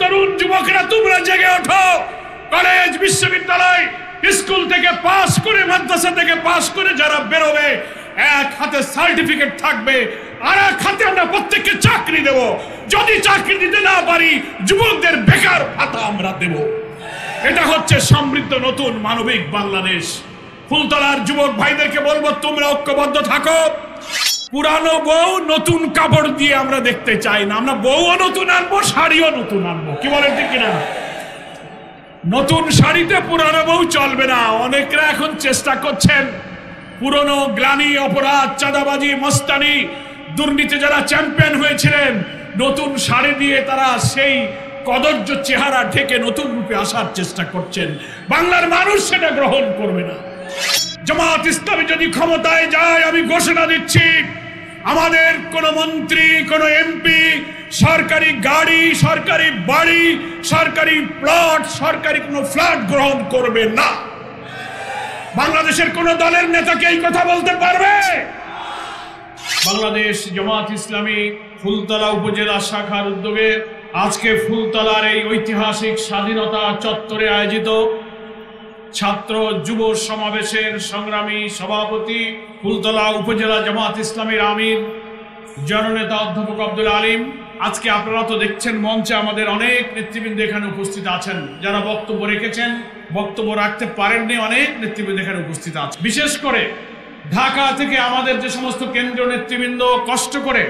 তরুণ যুবকরা তোমরা জেগে ওঠো। কলেজ বিশ্ববিদ্যালয় স্কুল থেকে পাস করে, মাদ্রাসা থেকে পাস করে যারা বেরোবে, এক হাতে সার্টিফিকেট থাকবে, আর এক হাতে আমরা প্রত্যেককে চাকরি দেব। যদি চাকরি দিতে না পারি, যুবকদের বেকার ভাতা আমরা দেব। এটা হচ্ছে সমৃদ্ধ নতুন মানবিক বাংলাদেশ। ফুলতলার যুবক ভাইদেরকে বলবো, তোমরা ঐক্যবদ্ধ থাকো। পুরানো বউ নতুন কাপড় দিয়ে আমরা দেখতে চাই না। আমরা বউও নতুন আনবো, শাড়িও নতুন আনবো। কি বলেন ঠিক কিনা? নতুন শাড়িতে পুরানো বউ চলবে না। অনেকরা এখন চেষ্টা করছেন পুরনো গ্লানি, অপরাধ, চাঁদাবাজি, মস্তানি, দুর্নীতি যারা চ্যাম্পিয়ন হয়েছিলেন, নতুন শাড়ি দিয়ে তারা সেই কদর্য চেহারা ঢেকে নতুন রূপে আসার চেষ্টা করছেন। বাংলার মানুষ সেটা গ্রহণ করবে না। জামাত ইসলামী যদি ক্ষমতায় যায়, আমি ঘোষণা দিচ্ছি, আমাদের কোন মন্ত্রী, কোন এমপি সরকারি গাড়ি, সরকারি বাড়ি, সরকারি প্লট, সরকারি কোন ফ্ল্যাট গ্রহণ করবে না। বাংলাদেশের কোন দলের নেতাকে এই কথা বলতে পারবে? বাংলাদেশ জামাত ইসলামী ফুলতলা উপজেলা শাখার উদ্যোগে আজকে ফুলতলার এই ঐতিহাসিক স্বাধীনতা চত্বরে আয়োজিত ছাত্র যুব সমাবেশের সংগ্রামী সভাপতি, ফুলতলা উপজেলা জামাত ইসলামীর আমির জননেতা অধ্যাপক আব্দুল আলিম। আজকে আপনারা তো দেখছেন মঞ্চে আমাদের অনেক নেতৃবৃন্দ এখানে উপস্থিত আছেন, যারা বক্তব্য রেখেছেন, বক্তব্য রাখতে পারেননি, অনেক নেতৃবৃন্দ এখানে উপস্থিত আছে। বিশেষ করে ঢাকা থেকে আমাদের যে সমস্ত কেন্দ্রীয় নেতৃবৃন্দ কষ্ট করে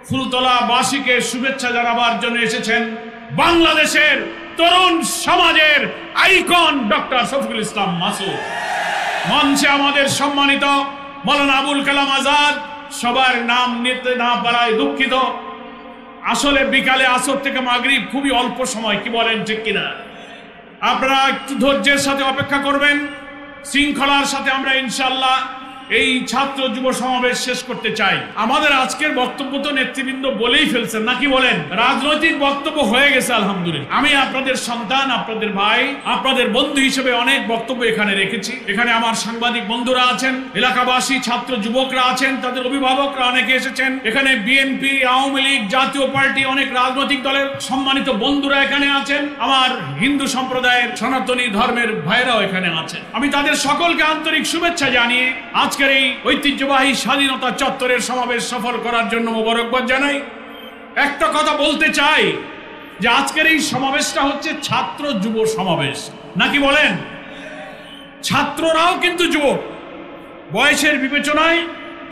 ফুলতলা বাসীকে শুভেচ্ছা জানাবার জন্য এসেছেন, বাংলাদেশের তরুণ সমাজের আইকন ডক্টর শফিকুল ইসলাম মাসুদ। মঞ্চে আমাদের সম্মানিত মাওলানা আবুল কালাম আজাদ, সবার নাম নিতে না পারায় দুঃখিত। আসলে বিকালে আসর থেকে মাগরিব খুবই অল্প সময়, কি বলেন ঠিক কিনা? আপনারা একটু ধৈর্যের সাথে অপেক্ষা করবেন। শৃঙ্খলার সাথে আমরা ইনশাআল্লাহ এই ছাত্র যুব সমাবেশ শেষ করতে চাই। আমাদের আজকের বক্তব্য তো নেতৃবৃন্দ বলেই ফেলছেন, নাকি বলেন? রাজনৈতিক বক্তব্য হয়ে গেছে আলহামদুলিল্লাহ। আমি আপনাদের সন্তান, আপনাদের ভাই, আপনাদের বন্ধু হিসেবে অনেক বক্তব্য এখানে রেখেছি। এখানে আমার সাংবাদিক বন্ধুরা আছেন, এলাকাবাসী, ছাত্র যুবকরা আছেন, তাদের অভিভাবকরা অনেকে এসেছেন। এখানে বিএনপি, আওয়ামী লীগ, জাতীয় পার্টি, অনেক রাজনৈতিক দলের সম্মানিত বন্ধুরা এখানে আছেন। আমার হিন্দু সম্প্রদায়ের সনাতনী ধর্মের ভাইরাও এখানে আছেন। আমি তাদের সকলকে আন্তরিক শুভেচ্ছা জানিয়ে আজকের এই ঐতিহ্যবাহী স্বাধীনতা চত্বরের সমাবেশ সফল করার জন্য মোবারকবাদ জানাই। একটা কথা বলতে চাই যে আজকের এই সমাবেশটা হচ্ছে ছাত্র যুব সমাবেশ, নাকি বলেন? ছাত্ররাও কিন্তু যুবক। বয়সের বিবেচনায়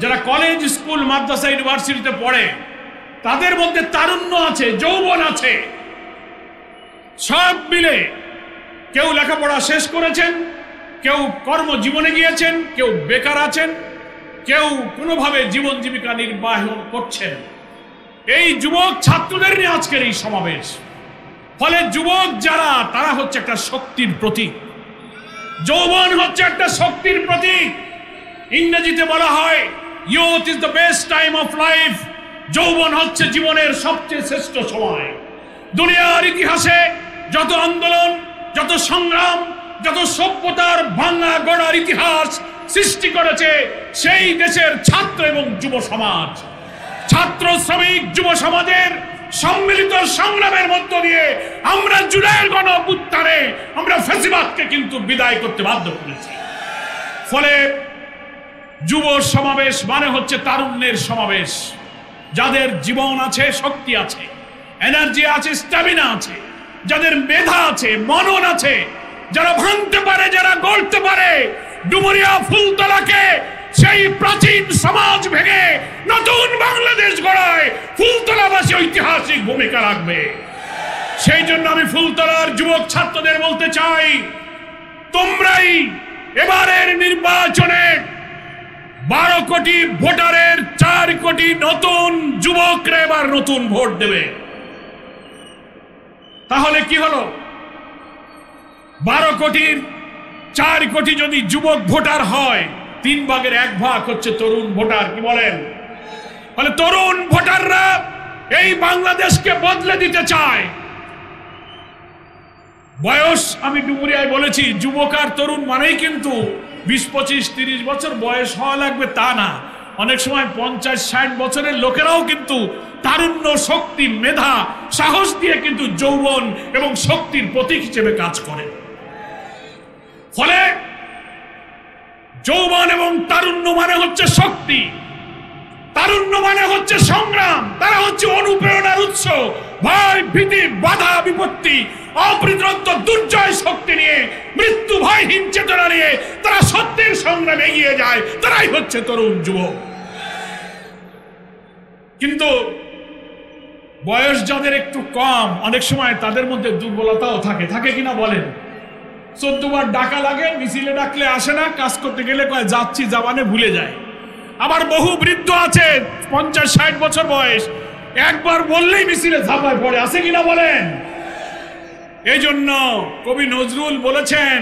যারা কলেজ, স্কুল, মাদ্রাসা, ইউনিভার্সিটিতে পড়ে, তাদের মধ্যে তারুণ্য আছে, যৌবন আছে, সব মিলে কেউ লেখাপড়া শেষ করেছেন, কেউ কর্মজীবনে গিয়েছেন, কেউ বেকার আছেন, কেউ কোনোভাবে জীবন জীবিকা নির্বাহ করছেন। এই যুবক ছাত্রদের নিয়ে আজকের এই সমাবেশ। ফলে যুবক যারা, তারা হচ্ছে একটা শক্তির প্রতীক। যৌবন হচ্ছে একটা শক্তির প্রতীক। ইংরেজিতে বলা হয় youth is the best time of life. যৌবন হচ্ছে জীবনের সবচেয়ে শ্রেষ্ঠ সময়। দুনিয়ার ইতিহাসে যত আন্দোলন, যত সংগ্রাম, যত সভ্যতার ভাঙা গড়ার ইতিহাস সৃষ্টি করেছে সেই দেশের ছাত্র এবং যুব সমাজ। ছাত্র, শ্রমিক, যুব সমাজের সম্মিলিত সংগ্রামের মধ্য দিয়ে আমরা জুলাইয়ের গণঅভ্যুত্থানে আমরা ফ্যাসিবাদকে কিন্তু বিদায় করতে বাধ্য করেছি। ফলে যুব সমাবেশ মানে হচ্ছে তারুণ্যের সমাবেশ। যাদের জীবন আছে, শক্তি আছে, এনার্জি আছে, স্ট্যামিনা আছে, যাদের মেধা আছে, মনন আছে, যারা ভাঙতে পারে, যারা গড়তে পারে। ডুমুরিয়া ফুলতলাকে সেই প্রাচীন সমাজ ভেঙে নতুন বাংলাদেশ গড়ায় ফুলতলাবাসী ঐতিহাসিক ভূমিকা রাখবে। সেই জন্য আমি ফুলতলার যুবক ছাত্রদের বলতে চাই, তোমরাই এবারের নির্বাচনে 12 কোটি ভোটারের 4 কোটি নতুন যুবকরা এবার নতুন ভোট দেবে। তাহলে কি হলো? 12 কোটির 4 কোটি যদি যুবক ভোটার হয়, 3 ভাগের 1 ভাগ হচ্ছে তরুণ ভোটার। কি বলেন? ফলে তরুণ ভোটাররা এই বাংলাদেশকে বদলে দিতে চায়। বয়স আমি ডুমুরিয়ায় বলেছি, যুবক আর তরুণ মানেই কিন্তু 20, 25, 30 বছর বয়স হওয়া লাগবে তা না। অনেক সময় 50-60 বছরের লোকেরাও কিন্তু তারুণ্য, শক্তি, মেধা, সাহস দিয়ে কিন্তু যৌবন এবং শক্তির প্রতীক হিসেবে কাজ করে। ফলে যৌবন এবং তারুণ্য মানে হচ্ছে শক্তি, তারুণ্য মানে হচ্ছে সংগ্রাম, তারা হচ্ছে অনুপ্রেরণার উৎস। ভয়, ভীতি, বাধা, বিপত্তি, অপ্রতিরোধ্য দুর্জয় শক্তি নিয়ে, মৃত্যু ভয়হীন চেতনা নিয়ে তারা সত্যের সংগ্রামে এগিয়ে যায়। তারাই হচ্ছে তরুণ যুবক। কিন্তু বয়স যাদের একটু কম, অনেক সময় তাদের মধ্যে দুর্বলতাও থাকে কিনা বলেন? 14 বার ডাকা লাগে, মিছিলে ডাকলে আসে না, কাজ করতে গেলে কয় যাচ্ছি জাবানে ভুলে যায়। আবার বহু বৃদ্ধ আছে 50-60 বছর বয়স, একবার বললেই মিছিলে ঝাঁপায় পড়ে, আছে কিনা বলেন? এই জন্য কবি নজরুল বলেছেন,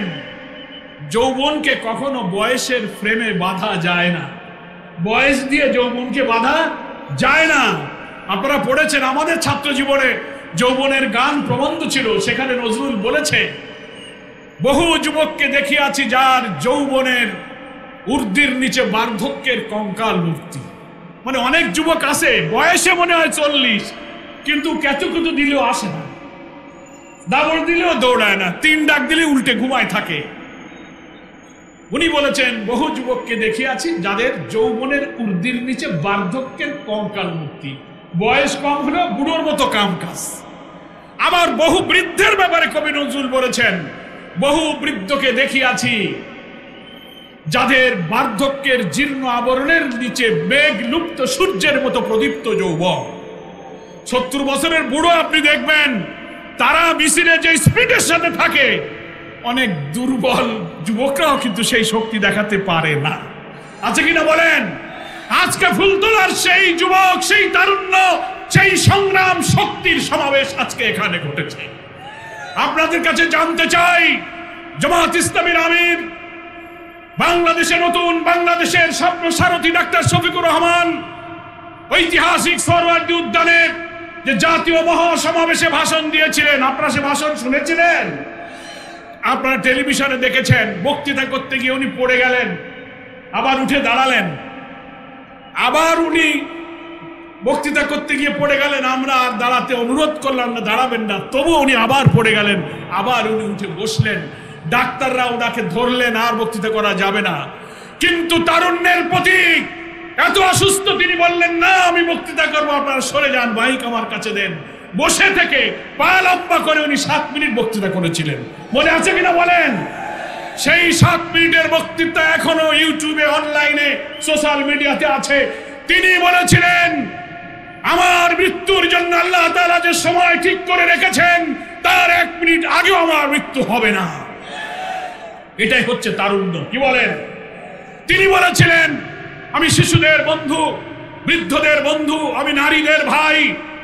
যৌবনকে কখনো বয়সের ফ্রেমে বাঁধা যায় না, বয়স দিয়ে যৌবনকে বাঁধা যায় না। আপনারা পড়েছেন আমাদের ছাত্র জীবনে যৌবনের গান প্রবন্ধ ছিল, সেখানে নজরুল বলেছে, বহু যুবককে দেখিয়াছি যার যৌবনের ঊর্ধ্বের নিচে বার্ধক্যের কঙ্কাল মূর্তি। মানে অনেক যুবক আছে বয়সে মনে হয় 40, কিন্তু কেতুকুতু দিলেও আসে না, দাবড় দিলেও দৌড়ায় না, 3 ডাক দিলে উল্টে ঘুমায় থাকে। উনি বলেছেন, বহু যুবককে দেখিয়াছি যাদের যৌবনের ঊর্ধ্বের নিচে বার্ধক্যের কঙ্কাল মূর্তি, বয়স কম হলেও বুড়োর মতো কাম কাজ। আবার বহু বৃদ্ধের ব্যাপারে কবি নজরুল বলেছেন, বহু বৃদ্ধকে দেখিয়াছি যাদের বার্ধক্যের জীর্ণ আবরণের নিচে মেঘ লুপ্ত সূর্যের মতো প্রদীপ্ত যৌবন। 70 বছরের বুড়ো আপনি দেখবেন তারা মিছিলে যে স্পিডের সাথে থাকে, অনেক দুর্বল যুবকরাও কিন্তু সেই শক্তি দেখাতে পারে না, আছে কিনা বলেন? আজকে ফুলতলার সেই যুবক, সেই তারুণ্য, সেই সংগ্রাম শক্তির সমাবেশ আজকে এখানে ঘটেছে। আপনাদের কাছে জানতে চাই, জামাত ইসলামীর আমির, বাংলাদেশে নতুন বাংলাদেশের স্বপ্ন সারথী ডাক্তার শফিকুর রহমান ঐতিহাসিক সোহরাওয়ার্দী উদ্যানে যে জাতীয় মহাসমাবেশে ভাষণ দিয়েছিলেন, আপনারা সে ভাষণ শুনেছিলেন? আপনারা টেলিভিশনে দেখেছেন। বক্তৃতা করতে গিয়ে উনি পড়ে গেলেন, আবার উঠে দাঁড়ালেন, আবার উনি বক্তৃতা করতে গিয়ে পড়ে গেলেন, আমরা আর দাঁড়াতে অনুরোধ করলাম না, দাঁড়াবেন না, তবু উনি আবার পড়ে গেলেন, আবার উনি উঠে বসলেন। ডাক্তাররা ওনাকে ধরলেন, আর বক্তৃতা করা যাবে না। কিন্তু তারুণ্যের প্রতীক, এত অসুস্থ, তিনি বললেন না আমি বক্তৃতা করবো, আপনারা সরে যান, মাইক আমার কাছে দেন। বসে থেকে পা লম্বা করে উনি 7 মিনিট বক্তৃতা করেছিলেন, মনে আছে কিনা বলেন? সেই 7 মিনিটের বক্তৃতা এখনো ইউটিউবে, অনলাইনে, সোশ্যাল মিডিয়াতে আছে। তিনি বলেছিলেন, আমার মৃত্যুর জন্য আল্লাহ তাআলা যে সময় ঠিক করে রেখেছেন, তার 1 মিনিট আগেও আমার মৃত্যু হবে না। এটাই হচ্ছে তারুণ্য, কি বলেন? তিনি বলেছিলেন, আমি শিশুদের বন্ধু, বৃদ্ধদের বন্ধু, আমি নারীদের ভাই,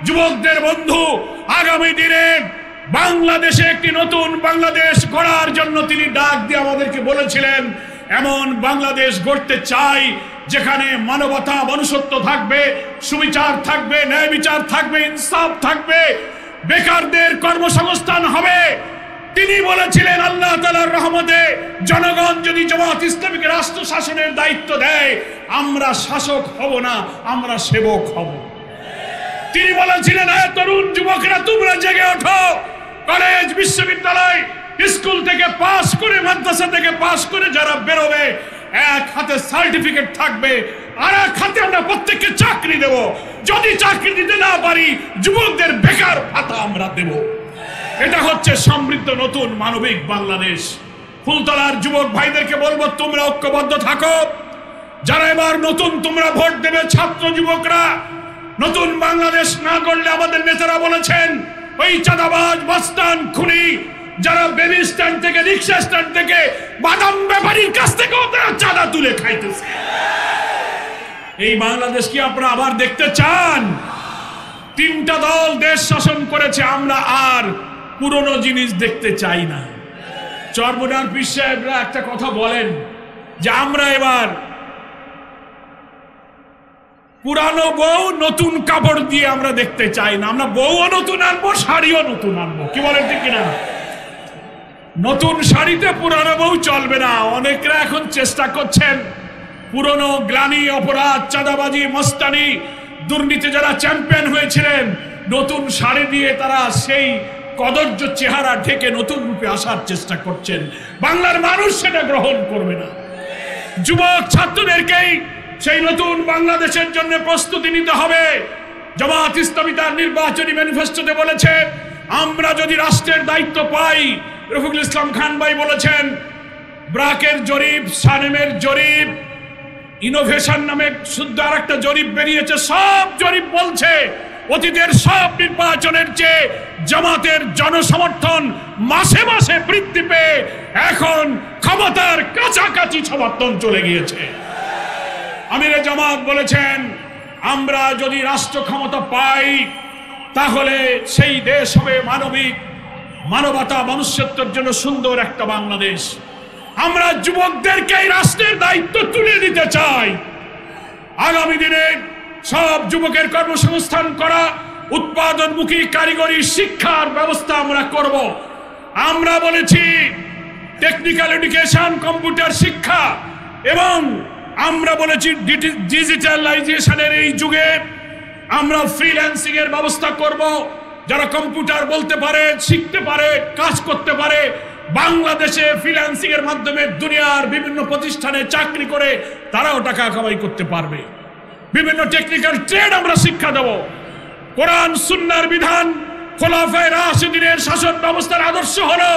যুবকদের বন্ধু। আগামী দিনে বাংলাদেশে একটি নতুন বাংলাদেশ গড়ার জন্য তিনি ডাক দিয়ে আমাদেরকে বলেছিলেন, এমন বাংলাদেশ গড়তে চাই যেখানে মানবতা, মনুষ্যত্ব থাকবে, সুবিচার থাকবে, ন্যায় বিচার থাকবে, ইনসাফ থাকবে, বেকারদের কর্মসংস্থান হবে। তিনি বলেছিলেন, আল্লাহ তাআলার রহমতে জনগণ যদি জামাত ইসলামীকে রাষ্ট্র শাসনের দায়িত্ব দেয়, আমরা শাসক হব না, আমরা সেবক হব। তিনি বলেছিলেন, তরুণ যুবকরা তোমরা জেগে ওঠো, কলেজ, বিশ্ববিদ্যালয়, স্কুল থেকে পাস করে, মাদ্রাসা থেকে পাস করে যারা বেরোবে, এক হাতে সার্টিফিকেট থাকবে, আর এক হাতে আমরা প্রত্যেককে চাকরি দেব। যদি চাকরি দিতে না পারি, যুবকদের বেকার ভাতা আমরা দেব। এটা হচ্ছে সমৃদ্ধ নতুন মানবিক বাংলাদেশ। ফুলতলার যুবক ভাইদেরকে বলবো, তোমরা ঐক্যবদ্ধ থাকো। যারা এবার নতুন তোমরা ভোট দেবে, ছাত্র যুবকরা, নতুন বাংলাদেশ না করলে আমাদের নেতারা বলেছেন, ওই চাঁদাবাজ, বাসস্ট্যান্ড খুনি, যারা বেবি স্ট্যান্ড থেকে, রিক্সা স্ট্যান্ড থেকে, বাদাম ব্যাপারীর কাছ থেকেও তারা চাঁদা তুলে খাইতেছে। এই বাংলাদেশ কি আপনারা আবার দেখতে চান? 3টা দল দেশ শাসন করেছে, আমরা আর পুরনো জিনিস দেখতে চাই না। চরমোনার পীর সাহেবরা একটা কথা বলেন যে আমরা এবার পুরানো বউ নতুন কাপড় দিয়ে আমরা দেখতে চাই না, আমরা বউও নতুন আনবো, শাড়িও নতুন আনবো। কি বলেন ঠিক কিনা? নতুন শাড়িতে পুরানো বউ চলবে না। অনেকরা এখন চেষ্টা করছেন পুরনো গ্লানি, অপরাধ, চাঁদাবাজি, মস্তানি, দুর্নীতি যারা চ্যাম্পিয়ন হয়েছিলেন, নতুন শাড়ি দিয়ে তারা সেই কদর্য চেহারা ঢেকে নতুন রূপে আসার চেষ্টা করছেন। বাংলার মানুষ সেটা গ্রহণ করবে না। যুবক ছাত্রদেরকেই সেই নতুন বাংলাদেশের জন্য প্রস্তুতি নিতে হবে। জামাত ইসলামী তার নির্বাচনী ম্যানিফেস্টোতে বলেছে, আমরা যদি রাষ্ট্রের দায়িত্ব পাই, রফিকুল ইসলাম খান ভাই বলেছেন, ব্রাকের জরিপ, সানেমের জরিপ, ইনোভেশন নামে শুদ্ধ আর একটা জরিপ বেরিয়েছে, সব জরিপ বলছে অতীতের সব নির্বাচনের চেয়ে জামাতের জনসমর্থন মাসে মাসে বৃদ্ধি পেয়ে এখন ক্ষমতার কাছাকাছি সমর্থন চলে গিয়েছে। আমিরে জামাত বলেছেন, আমরা যদি রাষ্ট্র ক্ষমতা পাই তাহলে সেই দেশ হবে মানবিক, মানবতা, মনুষ্যত্বের জন্য সুন্দর একটা বাংলাদেশ। আমরা যুবকদেরকে এই রাষ্ট্রের দায়িত্ব তুলে দিতে চাই। আগামী দিনে সব যুবকের কর্মসংস্থান করা, উৎপাদনমুখী কারিগরি শিক্ষার ব্যবস্থা আমরা করব। আমরা বলেছি টেকনিক্যাল এডুকেশন, কম্পিউটার শিক্ষা, এবং আমরা বলেছি ডিজিটালাইজেশনের এই যুগে আমরা ফ্রিল্যান্সিং এর ব্যবস্থা করব। যারা কম্পিউটার বলতে পারে, শিখতে পারে, কাজ করতে পারে, বাংলাদেশে ফ্রিল্যান্সিং এর মাধ্যমে দুনিয়ার বিভিন্ন প্রতিষ্ঠানে চাকরি করে তারাও টাকা কামাই করতে পারবে। বিভিন্ন টেকনিক্যাল ট্রেড আমরা শিক্ষা দেব। কোরআন সুন্নাহর বিধান, খোলাফায়ে রাশিদিনের শাসন ব্যবস্থার আদর্শ হলো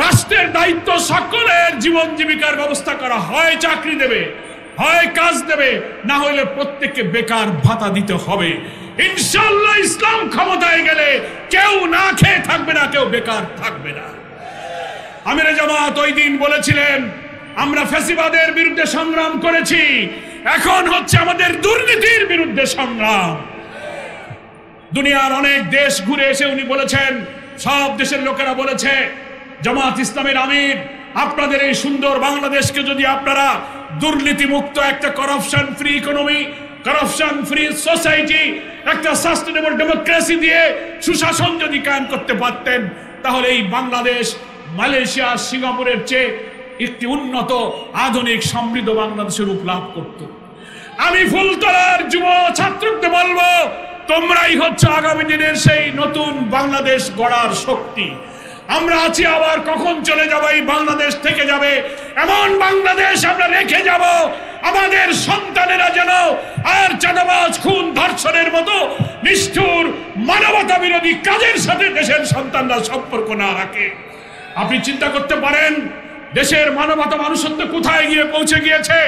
রাষ্ট্রের দায়িত্ব সকলের জীবন জীবিকার ব্যবস্থা করা, হয় চাকরি দেবে, হয় কাজ দেবে, না হলে প্রত্যেককে বেকার ভাতা দিতে হবে। ইনশাআল্লাহ ইসলাম ক্ষমতায় গেলে কেউ না খেয়ে থাকবে না, কেউ বেকার থাকবে না। আমিরে জামাত ওই দিন বলেছিলেন, আমরা ফ্যাসিবাদের বিরুদ্ধে সংগ্রাম করেছি, এখন হচ্ছে আমাদের দুর্নীতির বিরুদ্ধে সংগ্রাম। দুনিয়ার অনেক দেশ ঘুরে এসে উনি বলেছেন, সব দেশের লোকেরা বলেছে, জামাত ইসলামের আমির, আপনাদের এই সুন্দর বাংলাদেশকে যদি আপনারা দুর্নীতি মুক্ত একটা corruption free economy, corruption free society, একটা সাস্টেনেবল ডেমোক্রেসি দিয়ে সুশাসন যদি কায়েম করতে পারতেন, তাহলে এই বাংলাদেশ মালয়েশিয়া, সিঙ্গাপুরের চেয়ে একটি উন্নত, আধুনিক, সমৃদ্ধ বাংলাদেশের রূপ লাভ করত। আমি ফুলতলার যুব ছাত্রদের বলবো, তোমরাই হচ্ছে আগামী দিনের সেই নতুন বাংলাদেশ গড়ার শক্তি। আমরা আছি, আবার কখন চলে যাব, এই বাংলাদেশ থেকে যাবে, এমন বাংলাদেশ আমরা রেখে যাব আমাদের সন্তানেরা যেন আর চাঁদাবাজ, খুন, ধর্ষণের মতো নিষ্ঠুর মানবতা বিরোধী কাজের সাথে দেশের সন্তানরা সম্পর্ক না রাখে। আপনি চিন্তা করতে পারেন দেশের মানবতা, মানুষত্ব কোথায় গিয়ে পৌঁছে গিয়েছে।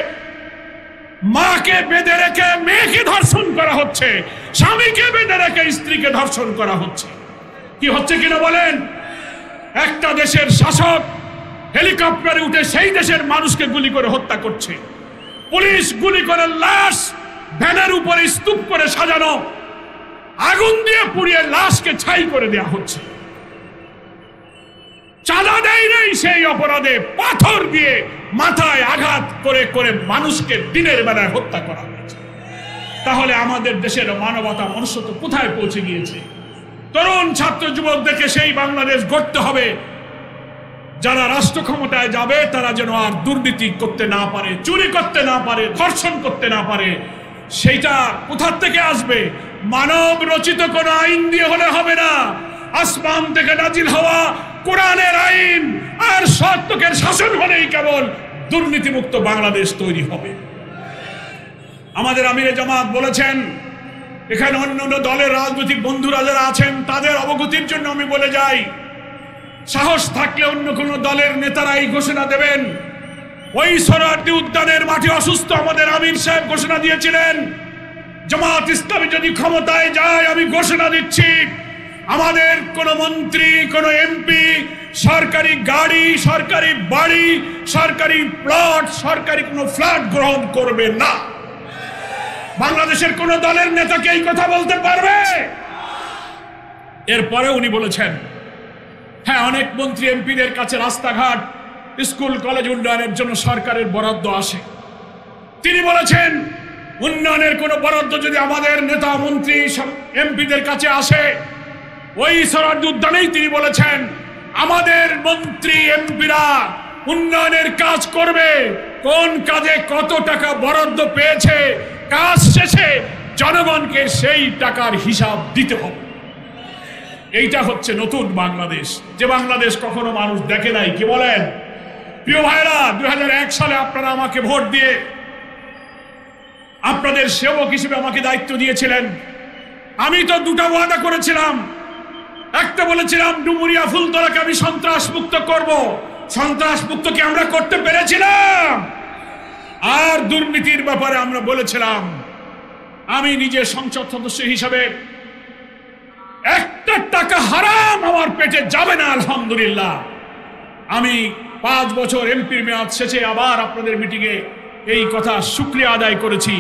মাকে বেঁধে রেখে মেয়েকে ধর্ষণ করা হচ্ছে, স্বামীকে বেঁধে রেখে স্ত্রীকে ধর্ষণ করা হচ্ছে। কি হচ্ছে কিনা বলেন? একটা দেশের শাসক হেলিকপ্টারে উঠে সেই দেশের মানুষকে গুলি করে হত্যা করছে, পুলিশ গুলি করে লাশ ভ্যানের উপরে স্তূপ করে সাজানো, আগুন দিয়ে পুড়িয়ে লাশকে ছাই করে দেয়া হচ্ছে। চাঁদা দেয় নাই সেই অপরাধে পাথর দিয়ে মাথায় আঘাত করে করে মানুষকে দিনের বেলায় হত্যা করা হয়েছে। তাহলে আমাদের দেশের মানবতা, মনুষ্যত্ব কোথায় পৌঁছে গিয়েছে? তরুণ ছাত্র যুবকদেরকে সেই বাংলাদেশ গড়তে হবে, যারা রাষ্ট্র ক্ষমতায় যাবে তারা যেন আর দুর্নীতি করতে না পারে, চুরি করতে না পারে, ধর্ষণ করতে না পারে। সেইটা কোথা থেকে আসবে? মানব রচিত কোন আইন দিয়ে হলে হবে না। আসমান থেকে নাজিল হওয়া কোরআনের আইন আর সত্যকের শাসন হলেই কেবল দুর্নীতিমুক্ত বাংলাদেশ তৈরি হবে। আমাদের আমিরে জামাত বলেছেন, এখানে অন্যান্য দলের রাজনৈতিক বন্ধুরা যারা আছেন তাদের অবগতির জন্য আমি বলে যাই, সাহস থাকলে অন্য কোন দলের নেতারা এই ঘোষণা দেবেন। ওই সোহরাওয়ার্দী উদ্যানের মাঠে অসুস্থ আমাদের আমির সাহেব ঘোষণা দিয়েছিলেন, জামাত ইসলামী যদি ক্ষমতায় যায় আমি ঘোষণা দিচ্ছি, আমাদের কোন মন্ত্রী, কোন এমপি সরকারি গাড়ি, সরকারি বাড়ি, সরকারি প্লট, সরকারি কোন ফ্ল্যাট গ্রহণ করবে না। বাংলাদেশের কোন দলের নেতাকে এই কথা বলতে পারবে? এরপরে উনি বলেছেন, হ্যাঁ, অনেক মন্ত্রী এমপিদের কাছে রাস্তাঘাট, স্কুল কলেজ উন্নয়নের জন্য সরকারের বরাদ্দ আসে। তিনি বলেছেন, উন্নয়নের কোন বরাদ্দ যদি আমাদের নেতা মন্ত্রী এমপিদের কাছে আসে, ওই সোহরাওয়ার্দী উদ্যানেই তিনি বলেছেন আমাদের মন্ত্রী এমপিরা উন্নয়নের কাজ করবে, কোন কাজে কত টাকা বরাদ্দ পেয়েছে, কাজ শেষে জনগণকে সেই টাকার হিসাব দিতে হবে। এইটা হচ্ছে নতুন বাংলাদেশ, যে বাংলাদেশ কখনো মানুষ দেখে নাই। কি বলেন প্রিয় ভাইরা? 2001 সালে আপনারা আমাকে ভোট দিয়ে আপনাদের সেবক হিসেবে আমাকে দায়িত্ব দিয়েছিলেন। আমি তো দুটো ওয়াদা করেছিলাম। একটা বলেছিলাম ডুমুরিয়া ফুলতলাকে আমি সন্ত্রাস মুক্ত করব। সন্ত্রাস মুক্ত কি আমরা করতে পেরেছিলাম? আর দুর্নীতির ব্যাপারে আমরা বলেছিলাম আমি নিজে সংসদ সদস্য হিসাবে একটা টাকা হারাম আমার পেটে যাবে না। আলহামদুলিল্লাহ আমি 5 বছর এমপির মেয়াদ শেষে আবার আপনাদের মিটিংয়ে এই কথা শুকরিয়া আদায় করেছি।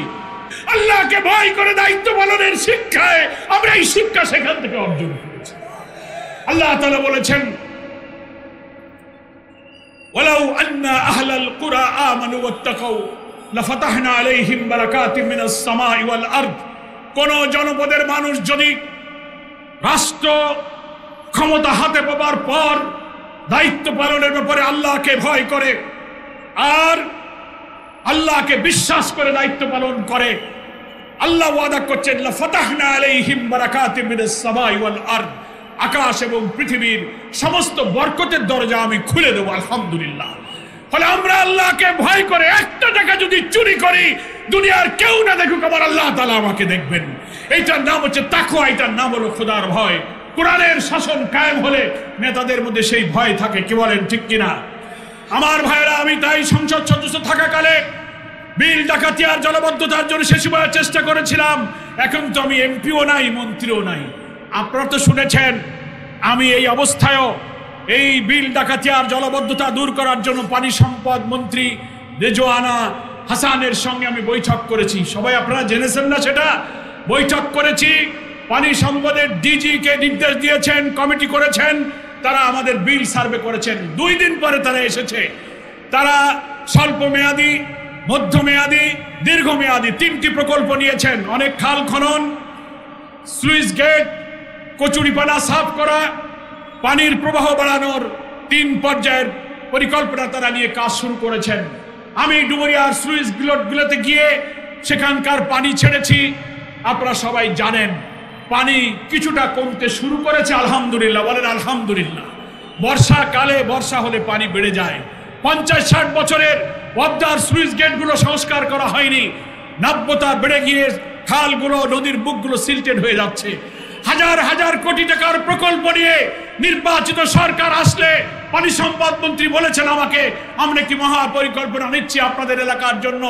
আল্লাহকে ভয় করে দায়িত্ব পালনের শিক্ষায় আমরা এই শিক্ষা সেখান থেকে অর্জন করেছি। আল্লাহ তাআলা বলেছেন ওয়ালাউ আন্না আহলাল কুরা আমানু ওয়াত্তাকাউ লাফাতাহনা আলাইহিম বারাকাতিম মিনাস সামাই ওয়াল আরদ। কোন জনপদের মানুষ যদি রাষ্ট্র ক্ষমতা হাতে পাওয়ার পর দায়িত্ব পালনের ব্যাপারে আল্লাহকে ভয় করে আর আল্লাহকে বিশ্বাস করে দায়িত্ব পালন করে, আল্লাহ ওয়াদা করছেন লাফাতাহনা আলাইহিম বারাকাতিম মিনাস সামাই ওয়াল আরদ, আকাশ এবং পৃথিবীর সমস্ত বরকতের দরজা আমি খুলে দেব। আলহামদুলিল্লাহ। ফলে আমরা আল্লাহকে ভয় করে একটা টাকা যদি চুরি করি, দুনিয়ার কেউ না দেখুক, আমার আল্লাহ তাআলা আমাকে দেখবেন। এইটার নাম হচ্ছে তাকওয়া, এইটার নাম হলো খোদার ভয়। কোরআনের শাসন কায়েম হলে নেতাদের মধ্যে সেই ভয় থাকে। কি বলেন ঠিক কিনা? আমার ভাইরা, আমি তাই সংসদ সদস্য থাকাকালে বিল ডাকাতি আর জলাবদ্ধতার জন্য সে সময় চেষ্টা করেছিলাম। এখন তো আমি এমপিও নাই, মন্ত্রীও নাই। আপনারা তো শুনেছেন আমি এই অবস্থায়ও এই বিল ডাকাতি আর জলাবদ্ধতা দূর করার জন্য পানি সম্পদ মন্ত্রী রেজওয়ানা হাসানের সঙ্গে আমি বৈঠক করেছি। সবাই আপনারা জেনেছেন না সেটা? বৈঠক করেছি। পানি সম্পদের ডিজি কে নির্দেশ দিয়েছেন, কমিটি করেছেন, তারা আমাদের বিল সার্ভে করেছেন। 2 দিন পরে তারা এসেছে। তারা স্বল্প মেয়াদী, মধ্যমেয়াদী, দীর্ঘমেয়াদী 3টি প্রকল্প নিয়েছেন। অনেক খাল খনন, স্লুইস গেট, কচুরিপানা সাফ করা, পানির প্রবাহ বাড়ানোর 3 পর্যায়ের পরিকল্পনা তারা নিয়ে কাজ শুরু করেছেন। আমি ডুমুরিয়ার স্লুইস গেটগুলোতে গিয়ে সেখানকার পানি ছেড়েছি। আপনারা সবাই জানেন পানি কিছুটা কমতে শুরু করেছে। আলহামদুলিল্লাহ বলেন আলহামদুলিল্লাহ। বর্ষাকালে বর্ষা হলে পানি বেড়ে যায়। 50-60 বছরের পদ্মার স্লুইস গেটগুলো সংস্কার করা হয়নি। নাব্যতা বেড়ে গিয়ে খালগুলো, নদীর বুকগুলো সিল্টেড হয়ে যাচ্ছে। হাজার হাজার কোটি টাকার প্রকল্প নিয়ে নির্বাচিত সরকার আসলে পানি সম্পদ মন্ত্রী বলেছেন আমাকে, আমরা কি মহা পরিকল্পনা নিচ্ছি আপনাদের এলাকার জন্য।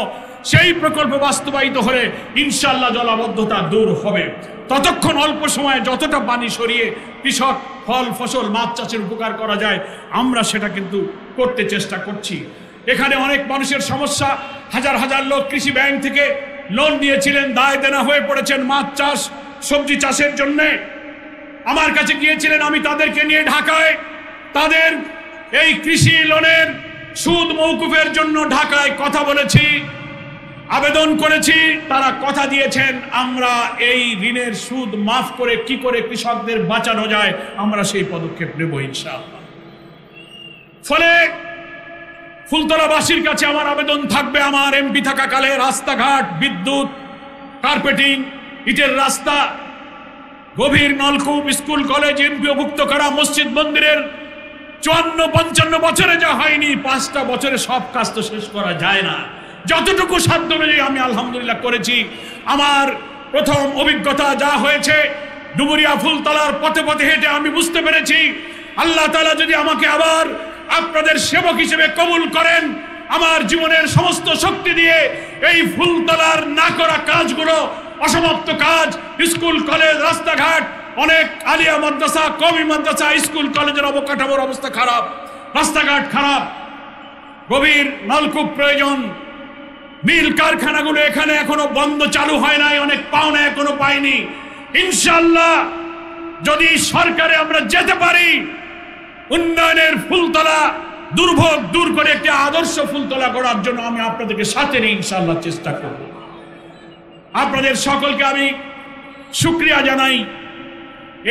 সেই প্রকল্প বাস্তবায়িত হলে ইনশাআল্লাহ জলাবদ্ধতা দূর হবে। ততক্ষণ অল্প সময়ে যতটা পানি সরিয়ে কৃষক ফল ফসল মাছ চাষের উপকার করা যায় আমরা সেটা কিন্তু করতে চেষ্টা করছি। এখানে অনেক মানুষের সমস্যা। হাজার হাজার লোক কৃষি ব্যাংক থেকে লোন নিয়েছিলেন, দায় দেনা হয়ে পড়েছেন মাছ চাষ সবজি চাষের জন্য। আমার কাছে গিয়েছিলেন, আমি তাদেরকে নিয়ে ঢাকায় তাদের এই কৃষি লোনের সুদ মওকুফের জন্য ঢাকায় কথা বলেছি, আবেদন করেছি। তারা কথা দিয়েছেন আমরা এই ঋণের সুদ মাফ করে কি করে কৃষকদের বাঁচানো যায় আমরা সেই পদক্ষেপ নেব ইনশাআল্লাহ। ফলে ফুলতলাবাসীর কাছে আমার আবেদন থাকবে, আমার এমপি থাকাকালে রাস্তাঘাট, বিদ্যুৎ, কার্পেটিং, ইটের রাস্তা, গভীর নলকূপ, স্কুল কলেজ, এমপিওভুক্ত করা, মসজিদ মন্দিরের 54-55 বছরে যা হয়নি 5টা বছরে সব কাজ তো শেষ করা যায় না। যতটুকু সাধ্য অনুযায়ী আমি আলহামদুলিল্লাহ করেছি। আমার প্রথম অভিজ্ঞতা যা হয়েছে ডুমুরিয়া ফুলতলার পথে পথে হেঁটে আমি বুঝতে পেরেছি আল্লাহ তাআলা যদি আমাকে আবার আপনাদের সেবক হিসেবে কবুল করেন, আমার জীবনের সমস্ত শক্তি দিয়ে এই ফুলতলার না করা কাজগুলো, অসমাপ্ত কাজ, স্কুল কলেজ, রাস্তাঘাট, অনেক আলিয়া মাদ্রাসা, কওমি মাদ্রাসা, স্কুল কলেজের অবকাঠামোর অবস্থা খারাপ, রাস্তাঘাট খারাপ, গভীর নলকূপ প্রয়োজন, মিল কারখানাগুলো এখানে এখনো বন্ধ, চালু হয় নাই, অনেক পাওনা এখনো পাইনি। ইনশাআল্লাহ যদি সরকারে আমরা যেতে পারি, উন্নয়নের ফুলতলা, দুর্ভোগ দূর করে একটি আদর্শ ফুলতলা করার জন্য আমি আপনাদেরকে সাথে নিয়ে ইনশাআল্লাহ চেষ্টা করব। আপনাদের সকলকে আমি শুকরিয়া জানাই।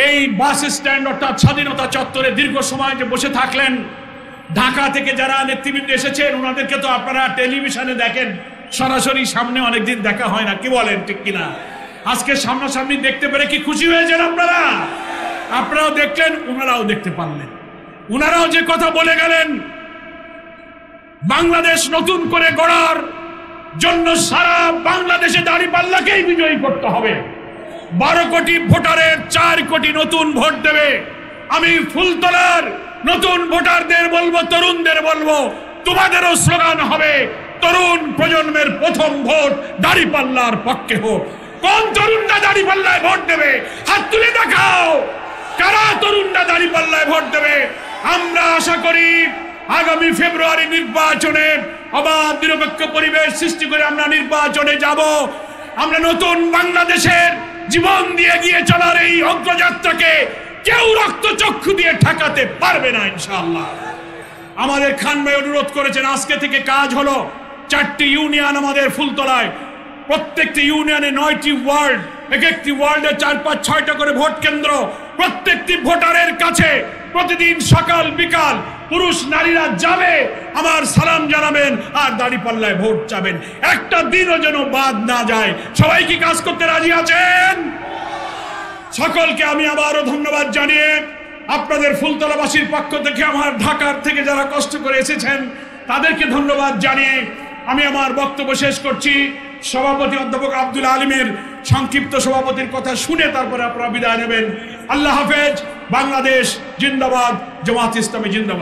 এই বাস স্ট্যান্ড অর্থাৎ স্বাধীনতা চত্বরে দীর্ঘ সময় যে বসে থাকলেন, ঢাকা থেকে যারা নেতৃবৃন্দ এসেছেন ওনাদেরকে তো আপনারা টেলিভিশনে দেখেন, সরাসরি সামনে অনেকদিন দেখা হয় না, কি বলেন ঠিক কিনা? আজকে সামনাসামনি দেখতে পেরে কি খুশি হয়েছেন আপনারা? আপনারাও দেখলেন, ওনারাও দেখতে পারলেন। ওনারাও যে কথা বলে গেলেন, বাংলাদেশ নতুন করে গড়ার জন্য সারা বাংলাদেশে দাঁড়িপাল্লাকেই বিজয়ী করতে হবে। 12 কোটি ভোটারের 4 কোটি নতুন ভোট দেবে। আমি ফুলতলার নতুন ভোটারদের বলবো, তরুণদের বলবো, তোমাদেরও স্লোগান হবে তরুণ প্রজন্মের প্রথম ভোট দাঁড়িপাল্লার পক্ষে হোক। কোন তরুণরা দাঁড়িপাল্লায় ভোট দেবে? হাত তুলে দেখাও কারা তরুণরা দাঁড়িপাল্লায় ভোট দেবে। আমরা আশা করি আগামী ফেব্রুয়ারি নির্বাচনে অবাধ নিরপেক্ষ পরিবেশ সৃষ্টি করে আমরা নির্বাচনে যাব। আমরা নতুন বাংলাদেশের জীবন দিয়ে গিয়ে চলার এই অগ্রযাত্রাকে কেউ রক্তচক্ষু দিয়ে ঠেকাতে পারবে না ইনশাআল্লাহ। আমাদের খান ভাই অনুরোধ করেছেন, আজকে থেকে কাজ হলো 4টি ইউনিয়ন আমাদের ফুলতলায়, প্রত্যেকটি ইউনিয়নে 9টি ওয়ার্ড, এক একটি ওয়ার্ডে 4-5-6টা করে ভোট কেন্দ্র। প্রত্যেকটি ভোটারের কাছে প্রতিদিন সকাল বিকাল পুরুষ নারীরা যাবে, আমার সালাম জানাবেন আর দাঁড়িপাল্লায় ভোট চাবেন। একটা দিনও যেন বাদ না যায়। সবাই কি কাজ করতে রাজি আছেন? সকলকে আমি আবারও ধন্যবাদ জানিয়ে, আপনাদের ফুলতলাবাসীর পক্ষ থেকে, আমার ঢাকার থেকে যারা কষ্ট করে এসেছেন তাদেরকে ধন্যবাদ জানিয়ে আমি আমার বক্তব্য শেষ করছি। সভাপতি অধ্যাপক আব্দুল আলিমের সংক্ষিপ্ত সভাপতির কথা শুনে তারপরে আপনারা বিদায় নেবেন। আল্লাহ হাফেজ। বাংলাদেশ জিন্দাবাদ, জামাত ইসলামী জিন্দাবাদ।